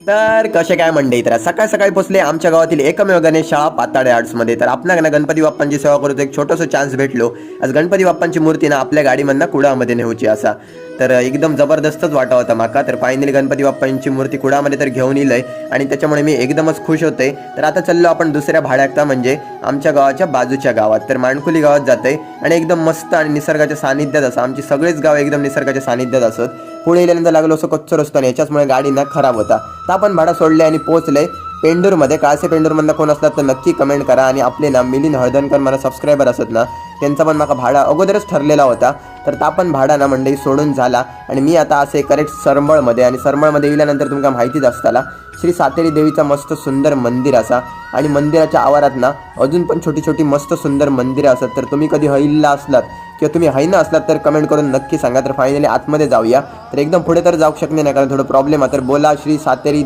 तर कसे काय मंडळी, तर सकाळ सकाळी पोचले आमच्या गावातील एकमेव गणेश शाळा पाताळे आर्ट्समध्ये. तर आपणाला गणपती बाप्पांची सेवा करूच एक छोटंसं चान्स भेटलो. आज गणपती बाप्पांची मूर्ती ना आपल्या गाडीमधनं कुडामध्ये नेऊची असा. तर एकदम जबरदस्तच वाटा होता माका. तर फायनली गणपती बाप्पांची मूर्ती कुडामध्ये तर घेऊन येईल आणि त्याच्यामुळे मी एकदमच खुश होते. तर आता चाललो आपण दुसऱ्या भाड्याकता म्हणजे आमच्या गावाच्या बाजूच्या गावात. तर माणकुली गावात जाते आणि एकदम मस्त आणि निसर्गाच्या सानिध्यात असं. आमची सगळेच गाव एकदम निसर्गाच्या सानिध्यात असत. पुढे गेल्यानंतर लागलो असं कच्चं रस्ता आणि याच्याचमुळे गाडी ना खराब होता. तर आपण भाडा सोडले आणि पोहोचले पेंडूरमध्ये. काळसे पेंडूरमधनं कोण असतात तर नक्की कमेंट करा. आणि आपले ना मिलिंद हळदणकर मला सबस्क्रायबर असत ना, त्यांचा पण माका भाडा अगोदरच ठरलेला होता. तर ता पण भाडा ना मंडळी सोडून झाला आणि मी आता असे करेक्ट सरंबळमध्ये. आणि सरंबळमध्ये गेल्यानंतर तुमका माहितीच असताला श्री सातेरी देवीचा मस्त सुंदर मंदिर असा. आणि मंदिराच्या आवारात ना अजून पण छोटी छोटी मस्त सुंदर मंदिरं असतात. तर तुम्ही कधी हईला असलात किंवा तुम्ही हैना असलात तर कमेंट करून नक्की सांगा. तर फायनली आतमध्ये जाऊया. तर एकदम पुढे तर जाऊ शकले नाही कारण थोडं प्रॉब्लेम आहे. तर बोला श्री सातेरी